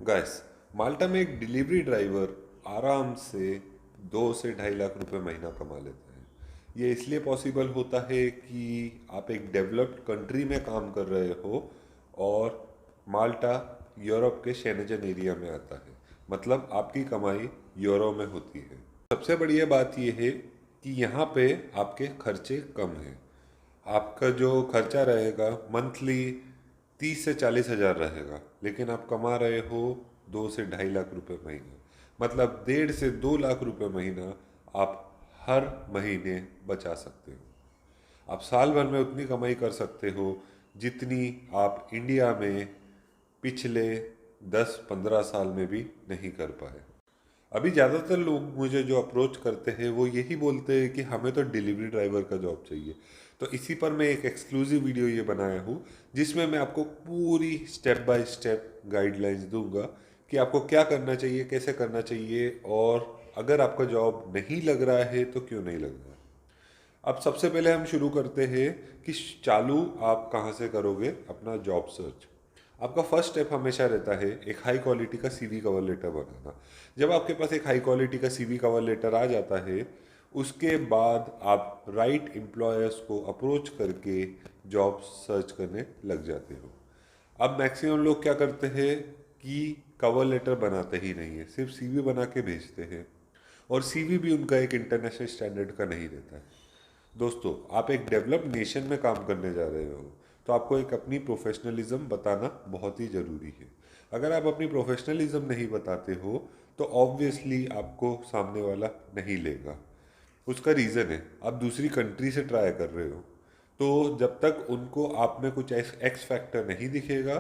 Gas माल्टा में एक delivery driver आराम से 2 से 2.5 लाख रुपए महीना कमा लेता है। ये इसलिए पॉसिबल होता है कि आप एक डेवलप्ड कंट्री में काम कर रहे हो और माल्टा यूरोप के शेनेजन एरिया में आता है। मतलब आपकी कमाई यूरो में होती है। सबसे बढ़िया बात यह है कि यहाँ पे आपके खर्चे कम हैं। आपका जो खर्चा रहेगा मंथली 30 से 40 हज़ार रहेगा, लेकिन आप कमा रहे हो 2 से 2.5 लाख रुपए महीना। मतलब 1.5 से 2 लाख रुपए महीना आप हर महीने बचा सकते हो। आप साल भर में उतनी कमाई कर सकते हो जितनी आप इंडिया में पिछले 10-15 साल में भी नहीं कर पाए। अभी ज़्यादातर लोग मुझे जो अप्रोच करते हैं वो यही बोलते हैं कि हमें तो डिलीवरी ड्राइवर का जॉब चाहिए। तो इसी पर मैं एक एक्सक्लूसिव वीडियो ये बनाया हूँ जिसमें मैं आपको पूरी स्टेप बाय स्टेप गाइडलाइंस दूंगा कि आपको क्या करना चाहिए, कैसे करना चाहिए, और अगर आपका जॉब नहीं लग रहा है तो क्यों नहीं लग रहा है। अब सबसे पहले हम शुरू करते हैं कि चालू आप कहाँ से करोगे अपना जॉब सर्च। आपका फर्स्ट स्टेप हमेशा रहता है एक हाई क्वालिटी का सीवी कवर लेटर बनाना। जब आपके पास एक हाई क्वालिटी का सीवी कवर लेटर आ जाता है, उसके बाद आप राइट एम्प्लॉयर्स को अप्रोच करके जॉब सर्च करने लग जाते हो। अब मैक्सिमम लोग क्या करते हैं कि कवर लेटर बनाते ही नहीं है, सिर्फ सीवी बना के भेजते हैं, और सीवी भी उनका एक इंटरनेशनल स्टैंडर्ड का नहीं रहता है। दोस्तों, आप एक डेवलप्ड नेशन में काम करने जा रहे हो, तो आपको एक अपनी प्रोफेशनलिज्म बताना बहुत ही ज़रूरी है। अगर आप अपनी प्रोफेशनलिज्म नहीं बताते हो तो ऑब्वियसली आपको सामने वाला नहीं लेगा। उसका रीज़न है, आप दूसरी कंट्री से ट्राई कर रहे हो, तो जब तक उनको आप में कुछ एक्स फैक्टर नहीं दिखेगा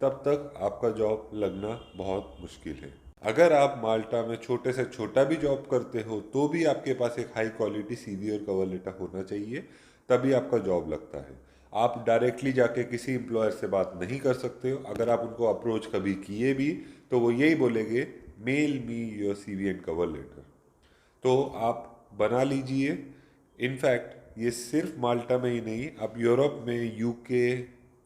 तब तक आपका जॉब लगना बहुत मुश्किल है। अगर आप माल्टा में छोटे से छोटा भी जॉब करते हो तो भी आपके पास एक हाई क्वालिटी सीवी और कवर लेटर होना चाहिए, तभी आपका जॉब लगता है। आप डायरेक्टली जाके किसी एम्प्लॉयर से बात नहीं कर सकते हो। अगर आप उनको अप्रोच कभी किए भी तो वो यही बोलेंगे, mail me your CV and cover letter. तो आप बना लीजिए। इनफैक्ट ये सिर्फ माल्टा में ही नहीं, आप यूरोप में, यूके,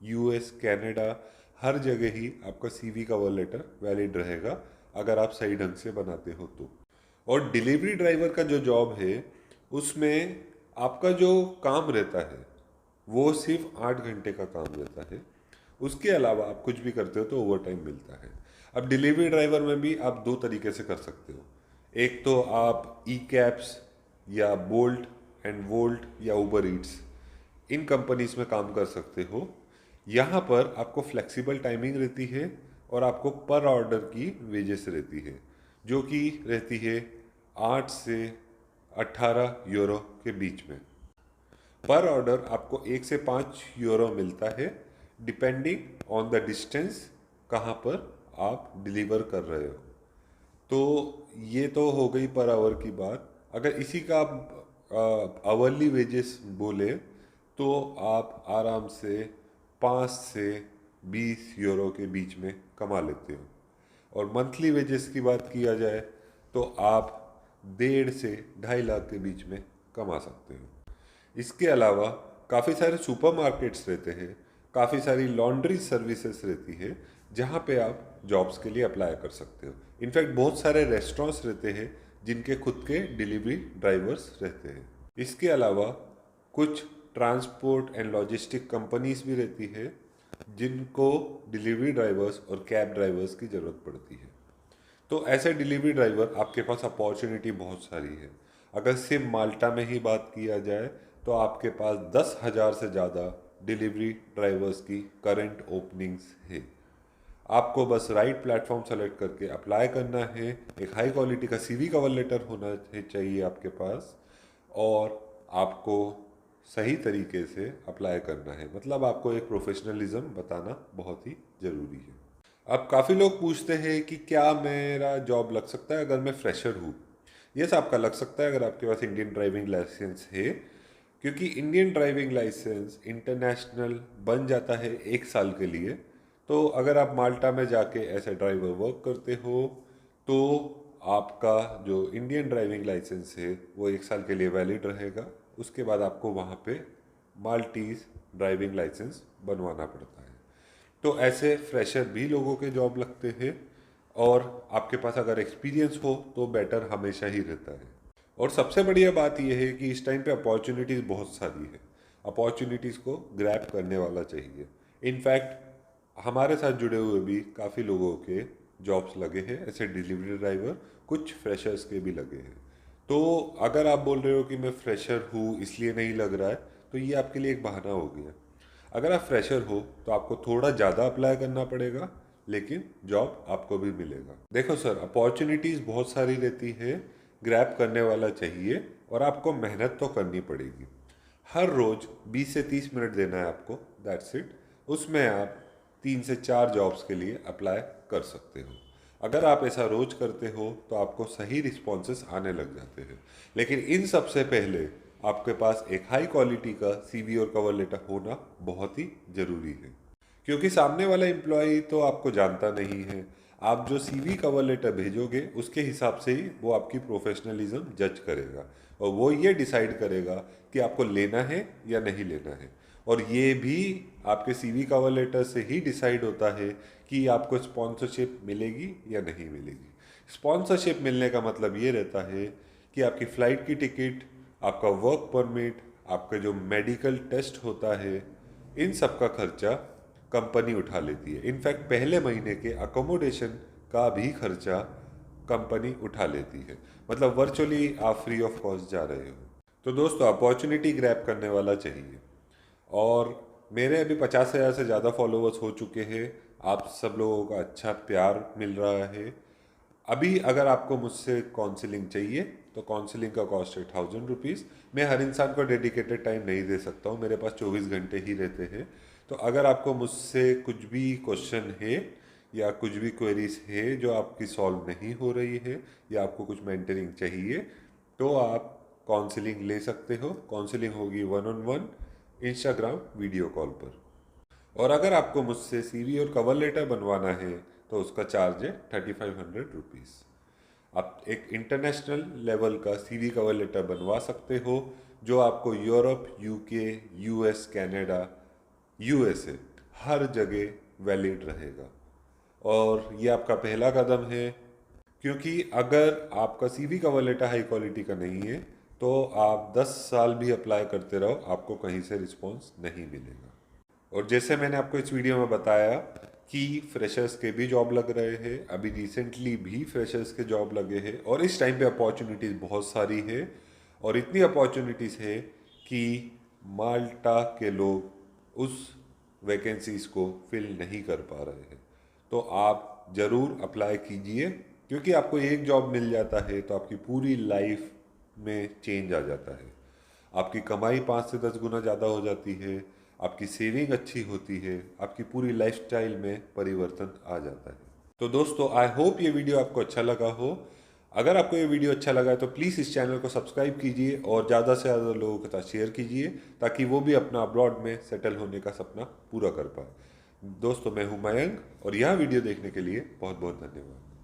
यूएस, कनाडा, हर जगह ही आपका सीवी कवर लेटर वैलिड रहेगा अगर आप सही ढंग से बनाते हो तो। और डिलीवरी ड्राइवर का जो जॉब है उसमें आपका जो काम रहता है वो सिर्फ 8 घंटे का काम रहता है। उसके अलावा आप कुछ भी करते हो तो ओवर टाइम मिलता है। अब डिलीवरी ड्राइवर में भी आप दो तरीके से कर सकते हो। एक तो आप ई कैब्स या बोल्ट एंड वोल्ट या उबर ईट्स, इन कंपनीज में काम कर सकते हो। यहाँ पर आपको फ्लेक्सिबल टाइमिंग रहती है और आपको पर ऑर्डर की वेजेस रहती है, जो कि रहती है 8 से 18 यूरो के बीच में। पर ऑर्डर आपको 1 से 5 यूरो मिलता है, डिपेंडिंग ऑन द डिस्टेंस कहाँ पर आप डिलीवर कर रहे हो। तो ये तो हो गई पर आवर की बात। अगर इसी का आप आवरली वेजेस बोले तो आप आराम से 5 से 20 यूरो के बीच में कमा लेते हो। और मंथली वेजेस की बात किया जाए तो आप 1.5 से 2.5 लाख के बीच में कमा सकते हो। इसके अलावा काफ़ी सारे सुपरमार्केट्स रहते हैं, काफ़ी सारी लॉन्ड्री सर्विसेज रहती है जहाँ पे आप जॉब्स के लिए अप्लाई कर सकते हो। इनफैक्ट बहुत सारे रेस्टोरेंट्स रहते हैं जिनके खुद के डिलीवरी ड्राइवर्स रहते हैं। इसके अलावा कुछ ट्रांसपोर्ट एंड लॉजिस्टिक कंपनीज भी रहती है जिनको डिलीवरी ड्राइवर्स और कैब ड्राइवर्स की ज़रूरत पड़ती है। तो ऐसे डिलीवरी ड्राइवर आपके पास अपॉर्चुनिटी बहुत सारी है। अगर सिर्फ माल्टा में ही बात किया जाए तो आपके पास 10,000 से ज़्यादा डिलीवरी ड्राइवर्स की करंट ओपनिंग्स है। आपको बस राइट प्लेटफॉर्म सेलेक्ट करके अप्लाई करना है। एक हाई क्वालिटी का सीवी कवर लेटर होना चाहिए आपके पास, और आपको सही तरीके से अप्लाई करना है। मतलब आपको एक प्रोफेशनलिज्म बताना बहुत ही ज़रूरी है। अब काफ़ी लोग पूछते हैं कि क्या मेरा जॉब लग सकता है अगर मैं फ्रेशर हूँ। यस, आपका लग सकता है अगर आपके पास इंडियन ड्राइविंग लाइसेंस है, क्योंकि इंडियन ड्राइविंग लाइसेंस इंटरनेशनल बन जाता है 1 साल के लिए। तो अगर आप माल्टा में जाके ऐसे ड्राइवर वर्क करते हो तो आपका जो इंडियन ड्राइविंग लाइसेंस है वो 1 साल के लिए वैलिड रहेगा। उसके बाद आपको वहाँ पे माल्टीज ड्राइविंग लाइसेंस बनवाना पड़ता है। तो ऐसे फ्रेशर भी लोगों के जॉब लगते हैं। और आपके पास अगर एक्सपीरियंस हो तो बेटर हमेशा ही रहता है। और सबसे बढ़िया बात यह है कि इस टाइम पे अपॉर्चुनिटीज़ बहुत सारी है, अपॉर्चुनिटीज़ को ग्रैब करने वाला चाहिए। इनफैक्ट हमारे साथ जुड़े हुए भी काफ़ी लोगों के जॉब्स लगे हैं ऐसे डिलीवरी ड्राइवर, कुछ फ्रेशर्स के भी लगे हैं। तो अगर आप बोल रहे हो कि मैं फ्रेशर हूँ इसलिए नहीं लग रहा है, तो ये आपके लिए एक बहाना हो गया। अगर आप फ्रेशर हो तो आपको थोड़ा ज़्यादा अप्लाई करना पड़ेगा, लेकिन जॉब आपको भी मिलेगा। देखो सर, अपॉर्चुनिटीज़ बहुत सारी रहती है, ग्रैब करने वाला चाहिए और आपको मेहनत तो करनी पड़ेगी। हर रोज़ 20 से 30 मिनट देना है आपको, दैट्स इट। उसमें आप 3 से 4 जॉब्स के लिए अप्लाई कर सकते हो। अगर आप ऐसा रोज करते हो तो आपको सही रिस्पॉन्सेस आने लग जाते हैं। लेकिन इन सब से पहले आपके पास एक हाई क्वालिटी का सीवी और कवर लेटर होना बहुत ही ज़रूरी है, क्योंकि सामने वाला एम्प्लॉय तो आपको जानता नहीं है। आप जो सीवी कवर लेटर भेजोगे उसके हिसाब से ही वो आपकी प्रोफेशनलिज्म जज करेगा और वो ये डिसाइड करेगा कि आपको लेना है या नहीं लेना है। और ये भी आपके सीवी कवर लेटर से ही डिसाइड होता है कि आपको स्पॉन्सरशिप मिलेगी या नहीं मिलेगी। स्पॉन्सरशिप मिलने का मतलब ये रहता है कि आपकी फ़्लाइट की टिकट, आपका वर्क परमिट, आपका जो मेडिकल टेस्ट होता है, इन सब का खर्चा कंपनी उठा लेती है। इनफैक्ट पहले महीने के अकोमोडेशन का भी खर्चा कंपनी उठा लेती है। मतलब वर्चुअली आप फ्री ऑफ कॉस्ट जा रहे हो। तो दोस्तों, अपॉर्चुनिटी ग्रैब करने वाला चाहिए। और मेरे अभी 50,000 से ज़्यादा फॉलोवर्स हो चुके हैं। आप सब लोगों का अच्छा प्यार मिल रहा है। अभी अगर आपको मुझसे काउंसलिंग चाहिए तो काउंसलिंग का कॉस्ट है 1000 रुपीज़। मैं हर इंसान को डेडिकेटेड टाइम नहीं दे सकता हूँ, मेरे पास 24 घंटे ही रहते हैं। तो अगर आपको मुझसे कुछ भी क्वेश्चन है या कुछ भी क्वेरीज है जो आपकी सॉल्व नहीं हो रही है या आपको कुछ मेंटरिंग चाहिए, तो आप काउंसलिंग ले सकते हो। काउंसलिंग होगी 1-on-1 इंस्टाग्राम वीडियो कॉल पर। और अगर आपको मुझसे सीवी और कवर लेटर बनवाना है तो उसका चार्ज है 3500 रुपीज़। आप एक इंटरनेशनल लेवल का सीवी कवर लेटर बनवा सकते हो जो आपको Europe, UK, US, Canada, USA हर जगह वैलिड रहेगा। और ये आपका पहला कदम है, क्योंकि अगर आपका CV cover letter high quality का नहीं है तो आप 10 साल भी अप्लाई करते रहो, आपको कहीं से रिस्पॉन्स नहीं मिलेगा। और जैसे मैंने आपको इस वीडियो में बताया कि फ्रेशर्स के भी जॉब लग रहे हैं, अभी रिसेंटली भी फ्रेशर्स के जॉब लगे हैं और इस टाइम पे अपॉर्चुनिटीज़ बहुत सारी है। और इतनी अपॉर्चुनिटीज़ है कि माल्टा के लोग उस वैकेंसीज़ को फिल नहीं कर पा रहे हैं। तो आप ज़रूर अप्लाई कीजिए, क्योंकि आपको एक जॉब मिल जाता है तो आपकी पूरी लाइफ में चेंज आ जाता है। आपकी कमाई 5 से 10 गुना ज़्यादा हो जाती है, आपकी सेविंग अच्छी होती है, आपकी पूरी लाइफस्टाइल में परिवर्तन आ जाता है। तो दोस्तों, आई होप ये वीडियो आपको अच्छा लगा हो। अगर आपको ये वीडियो अच्छा लगा है तो प्लीज़ इस चैनल को सब्सक्राइब कीजिए और ज़्यादा से ज़्यादा लोगों के साथ शेयर कीजिए, ताकि वो भी अपना अब्रॉड में सेटल होने का सपना पूरा कर पाए। दोस्तों, मैं हूँ मयंक और यह वीडियो देखने के लिए बहुत बहुत धन्यवाद।